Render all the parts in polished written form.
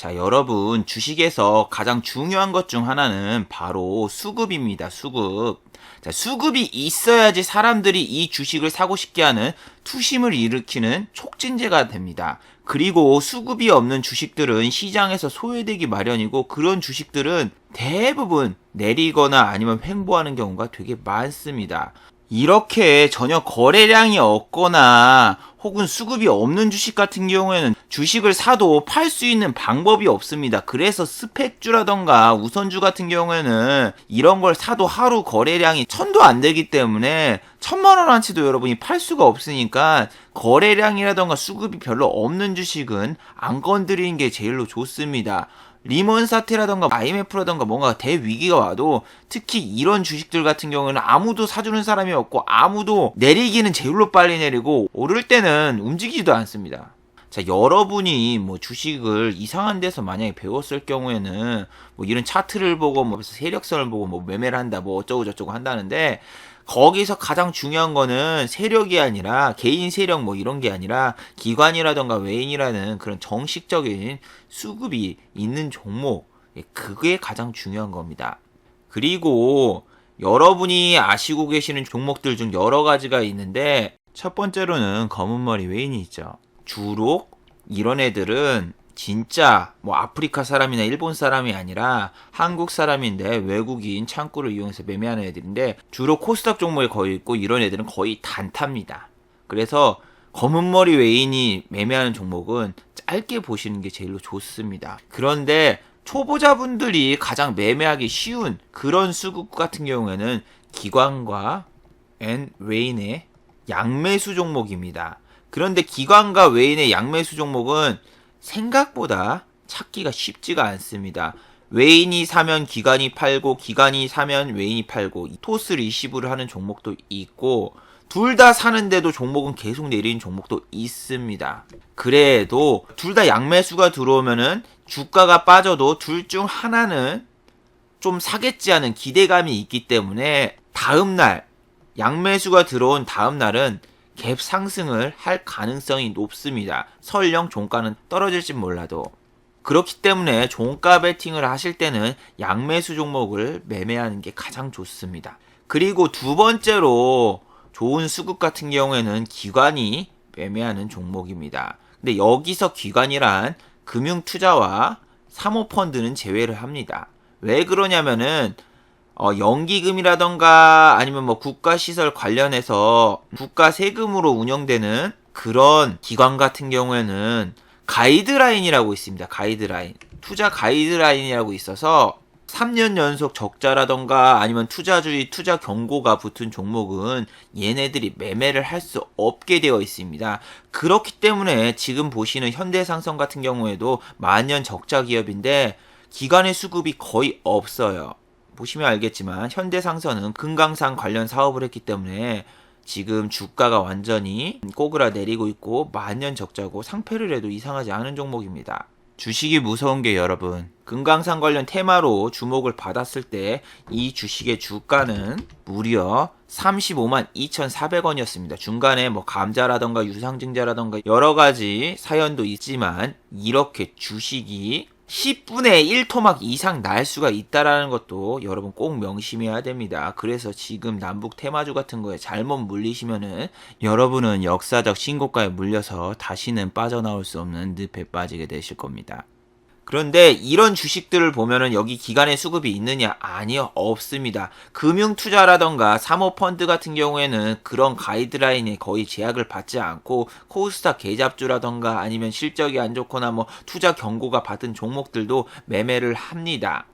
자, 여러분, 주식에서 가장 중요한 것 중 하나는 바로 수급입니다. 수급. 자, 수급이 있어야지 사람들이 이 주식을 사고 싶게 하는 투심을 일으키는 촉진제가 됩니다. 그리고 수급이 없는 주식들은 시장에서 소외되기 마련이고, 그런 주식들은 대부분 내리거나 아니면 횡보하는 경우가 되게 많습니다. 이렇게 전혀 거래량이 없거나 혹은 수급이 없는 주식 같은 경우에는 주식을 사도 팔 수 있는 방법이 없습니다. 그래서 스펙주라던가 우선주 같은 경우에는 이런 걸 사도 하루 거래량이 1000도 안 되기 때문에 1000만원어치도 여러분이 팔 수가 없으니까 거래량이라던가 수급이 별로 없는 주식은 안 건드리는 게 제일로 좋습니다. 리먼 사태라던가 IMF라던가 뭔가 대위기가 와도 특히 이런 주식들 같은 경우에는 아무도 사주는 사람이 없고 아무도 내리기는 제일로 빨리 내리고 오를 때는 움직이지도 않습니다. 자, 여러분이 뭐 주식을 이상한 데서 만약에 배웠을 경우에는 뭐 이런 차트를 보고 뭐 세력선을 보고 뭐 매매를 한다 뭐 어쩌고 저쩌고 한다는데, 거기서 가장 중요한 거는 세력이 아니라 개인 세력 뭐 이런 게 아니라 기관이라던가 외인이라는 그런 정식적인 수급이 있는 종목, 그게 가장 중요한 겁니다. 그리고 여러분이 아시고 계시는 종목들 중 여러 가지가 있는데, 첫 번째로는 검은머리 외인이 있죠. 주로 이런 애들은 진짜 뭐 아프리카 사람이나 일본 사람이 아니라 한국 사람인데 외국인 창구를 이용해서 매매하는 애들인데, 주로 코스닥 종목에 거의 있고 이런 애들은 거의 단타입니다. 그래서 검은머리 외인이 매매하는 종목은 짧게 보시는 게 제일로 좋습니다. 그런데 초보자분들이 가장 매매하기 쉬운 그런 수급 같은 경우에는 기관과 외인의 양매수 종목입니다. 그런데 기관과 외인의 양매수 종목은 생각보다 찾기가 쉽지가 않습니다. 외인이 사면 기관이 팔고 기관이 사면 외인이 팔고 토스 리시브를 하는 종목도 있고, 둘 다 사는데도 종목은 계속 내리는 종목도 있습니다. 그래도 둘 다 양매수가 들어오면은 주가가 빠져도 둘 중 하나는 좀 사겠지 하는 기대감이 있기 때문에 다음날 양매수가 들어온 다음날은 갭 상승을 할 가능성이 높습니다. 설령 종가는 떨어질지 몰라도. 그렇기 때문에 종가 베팅을 하실 때는 양매수 종목을 매매하는 게 가장 좋습니다. 그리고 두 번째로 좋은 수급 같은 경우에는 기관이 매매하는 종목입니다. 근데 여기서 기관이란 금융투자와 사모펀드는 제외를 합니다. 왜 그러냐면은 연기금이라던가 아니면 뭐 국가시설 관련해서 국가 세금으로 운영되는 그런 기관 같은 경우에는 가이드라인이라고 있습니다. 가이드라인. 투자 가이드라인이라고 있어서 3년 연속 적자라던가 아니면 투자주의 투자 경고가 붙은 종목은 얘네들이 매매를 할 수 없게 되어 있습니다. 그렇기 때문에 지금 보시는 현대상성 같은 경우에도 만년 적자 기업인데 기관의 수급이 거의 없어요. 보시면 알겠지만 현대상선은 금강산 관련 사업을 했기 때문에 지금 주가가 완전히 꼬그라내리고 있고 만년 적자고 상패를 해도 이상하지 않은 종목입니다. 주식이 무서운 게 여러분, 금강산 관련 테마로 주목을 받았을 때 이 주식의 주가는 무려 35만 2,400원이었습니다. 중간에 뭐 감자라던가 유상증자라던가 여러 가지 사연도 있지만 이렇게 주식이 10분의 1토막 이상 날 수가 있다라는 것도 여러분 꼭 명심해야 됩니다. 그래서 지금 남북 테마주 같은 거에 잘못 물리시면은 여러분은 역사적 신고가에 물려서 다시는 빠져나올 수 없는 늪에 빠지게 되실 겁니다. 그런데 이런 주식들을 보면은 여기 기관의 수급이 있느냐? 아니요, 없습니다. 금융투자라던가 사모펀드 같은 경우에는 그런 가이드라인에 거의 제약을 받지 않고 코스닥 계잡주라던가 아니면 실적이 안 좋거나 뭐 투자 경고가 받은 종목들도 매매를 합니다.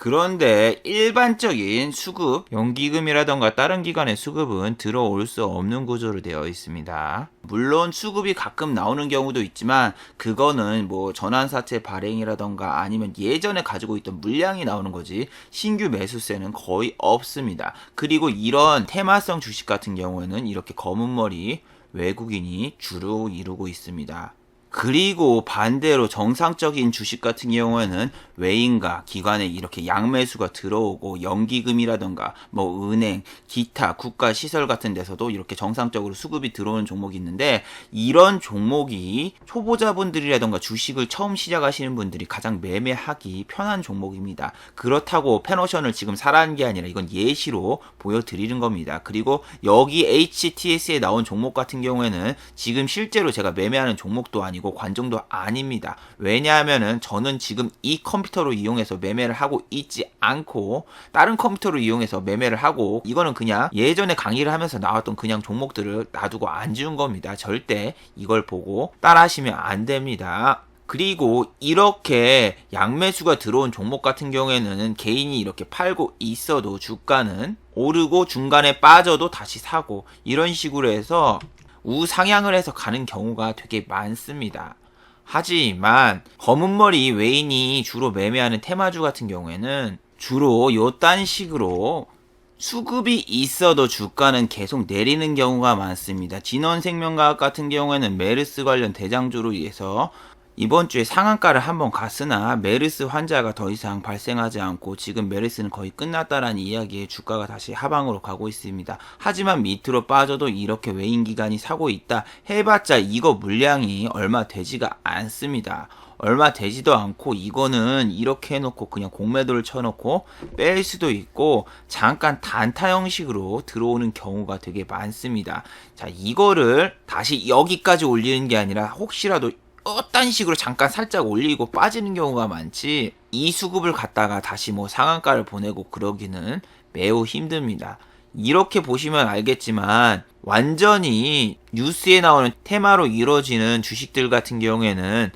그런데 일반적인 수급, 연기금이라던가 다른 기관의 수급은 들어올 수 없는 구조로 되어 있습니다. 물론 수급이 가끔 나오는 경우도 있지만 그거는 뭐 전환사채 발행이라던가 아니면 예전에 가지고 있던 물량이 나오는 거지 신규 매수세는 거의 없습니다. 그리고 이런 테마성 주식 같은 경우에는 이렇게 검은머리 외국인이 주로 이루고 있습니다. 그리고 반대로 정상적인 주식 같은 경우에는 외인과 기관에 이렇게 양매수가 들어오고 연기금이라던가 뭐 은행, 기타, 국가 시설 같은 데서도 이렇게 정상적으로 수급이 들어오는 종목이 있는데, 이런 종목이 초보자분들이라던가 주식을 처음 시작하시는 분들이 가장 매매하기 편한 종목입니다. 그렇다고 펜오션을 지금 사라는 게 아니라 이건 예시로 보여드리는 겁니다. 그리고 여기 HTS에 나온 종목 같은 경우에는 지금 실제로 제가 매매하는 종목도 아니고 관종도 아닙니다. 왜냐하면은 저는 지금 이 컴퓨터로 이용해서 매매를 하고 있지 않고 다른 컴퓨터로 이용해서 매매를 하고, 이거는 그냥 예전에 강의를 하면서 나왔던 그냥 종목들을 놔두고 안 지운 겁니다. 절대 이걸 보고 따라 하시면 안 됩니다. 그리고 이렇게 양매수가 들어온 종목 같은 경우에는 개인이 이렇게 팔고 있어도 주가는 오르고 중간에 빠져도 다시 사고, 이런 식으로 해서 우상향을 해서 가는 경우가 되게 많습니다. 하지만 검은머리 외인이 주로 매매하는 테마주 같은 경우에는 주로 요딴 식으로 수급이 있어도 주가는 계속 내리는 경우가 많습니다. 진원생명과학 같은 경우에는 메르스 관련 대장주로 인해서 이번 주에 상한가를 한번 갔으나 메르스 환자가 더 이상 발생하지 않고 지금 메르스는 거의 끝났다라는 이야기에 주가가 다시 하방으로 가고 있습니다. 하지만 밑으로 빠져도 이렇게 외인 기관이 사고 있다 해봤자 이거 물량이 얼마 되지가 않습니다. 얼마 되지도 않고 이거는 이렇게 해놓고 그냥 공매도를 쳐놓고 뺄 수도 있고 잠깐 단타 형식으로 들어오는 경우가 되게 많습니다. 자, 이거를 다시 여기까지 올리는 게 아니라 혹시라도 어떤 식으로 잠깐 살짝 올리고 빠지는 경우가 많지, 이 수급을 갖다가 다시 뭐 상한가를 보내고 그러기는 매우 힘듭니다. 이렇게 보시면 알겠지만 완전히 뉴스에 나오는 테마로 이루어지는 주식들 같은 경우에는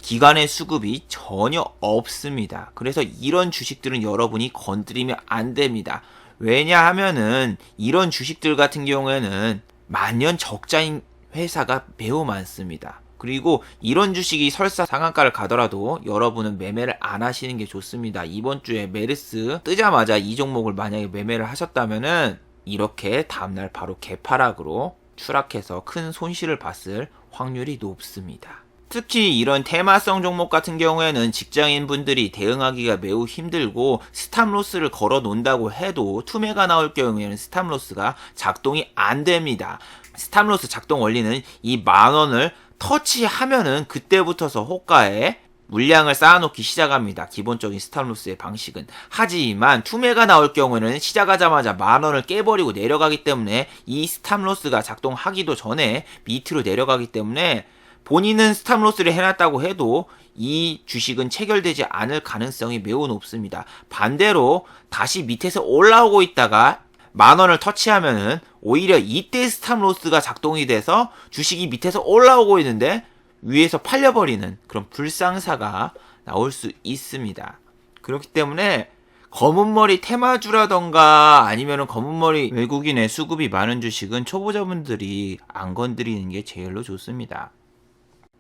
기관의 수급이 전혀 없습니다. 그래서 이런 주식들은 여러분이 건드리면 안 됩니다. 왜냐하면은 이런 주식들 같은 경우에는 만년 적자인 회사가 매우 많습니다. 그리고 이런 주식이 설사 상한가를 가더라도 여러분은 매매를 안 하시는 게 좋습니다. 이번 주에 메르스 뜨자마자 이 종목을 만약에 매매를 하셨다면은 이렇게 다음날 바로 개파락으로 추락해서 큰 손실을 봤을 확률이 높습니다. 특히 이런 테마성 종목 같은 경우에는 직장인분들이 대응하기가 매우 힘들고 스탑로스를 걸어 놓는다고 해도 투매가 나올 경우에는 스탑로스가 작동이 안 됩니다. 스탑로스 작동 원리는 이 10,000원을 터치하면은 그때부터서 호가에 물량을 쌓아놓기 시작합니다. 기본적인 스탑로스의 방식은. 하지만 투매가 나올 경우에는 시작하자마자 10,000원을 깨버리고 내려가기 때문에 이 스탑로스가 작동하기도 전에 밑으로 내려가기 때문에 본인은 스탑로스를 해놨다고 해도 이 주식은 체결되지 않을 가능성이 매우 높습니다. 반대로 다시 밑에서 올라오고 있다가 10,000원을 터치하면은 오히려 이때 스탑로스가 작동이 돼서 주식이 밑에서 올라오고 있는데 위에서 팔려버리는 그런 불상사가 나올 수 있습니다. 그렇기 때문에 검은머리 테마주라던가 아니면은 검은머리 외국인의 수급이 많은 주식은 초보자분들이 안 건드리는 게 제일로 좋습니다.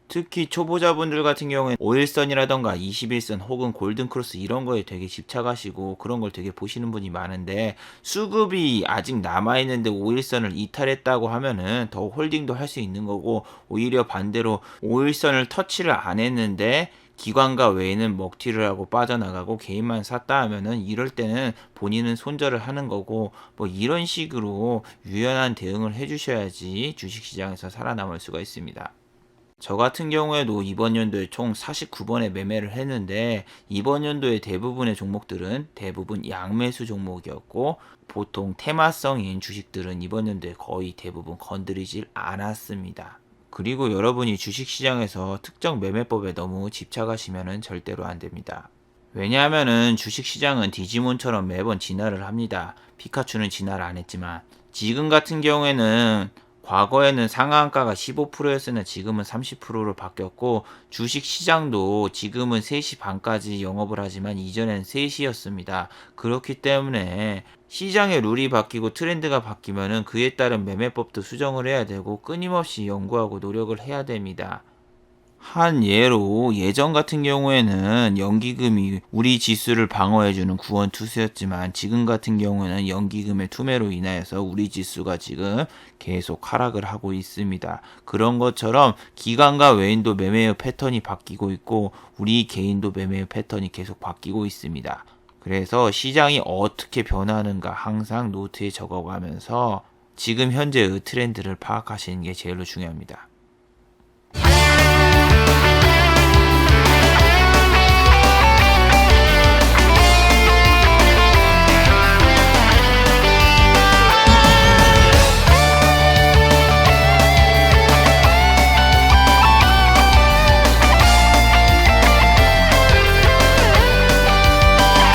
특히 초보자분들 같은 경우에 5일선이라던가 21선 혹은 골든크로스 이런 거에 되게 집착하시고 그런 걸 되게 보시는 분이 많은데, 수급이 아직 남아있는데 5일선을 이탈했다고 하면은 더 홀딩도 할 수 있는 거고, 오히려 반대로 5일선을 터치를 안 했는데 기관과 외에는 먹튀를 하고 빠져나가고 개인만 샀다 하면은 이럴 때는 본인은 손절을 하는 거고, 뭐 이런 식으로 유연한 대응을 해주셔야지 주식시장에서 살아남을 수가 있습니다. 저 같은 경우에도 이번 연도에 총 49번의 매매를 했는데, 이번 연도에 대부분의 종목들은 대부분 양매수 종목이었고, 보통 테마성인 주식들은 이번 연도에 거의 대부분 건드리질 않았습니다. 그리고 여러분이 주식시장에서 특정 매매법에 너무 집착하시면 절대로 안 됩니다. 왜냐하면은 주식시장은 디지몬처럼 매번 진화를 합니다. 피카츄는 진화를 안 했지만, 지금 같은 경우에는 과거에는 상한가가 15%였으나 지금은 30%로 바뀌었고, 주식시장도 지금은 3시 반까지 영업을 하지만 이전엔 3시였습니다. 그렇기 때문에 시장의 룰이 바뀌고 트렌드가 바뀌면은 그에 따른 매매법도 수정을 해야 되고 끊임없이 연구하고 노력을 해야 됩니다. 한 예로 예전 같은 경우에는 연기금이 우리 지수를 방어해주는 구원 투수였지만 지금 같은 경우에는 연기금의 투매로 인하여서 우리 지수가 지금 계속 하락을 하고 있습니다. 그런 것처럼 기관과 외인도 매매의 패턴이 바뀌고 있고 우리 개인도 매매의 패턴이 계속 바뀌고 있습니다. 그래서 시장이 어떻게 변하는가 항상 노트에 적어가면서 지금 현재의 트렌드를 파악하시는 게 제일로 중요합니다.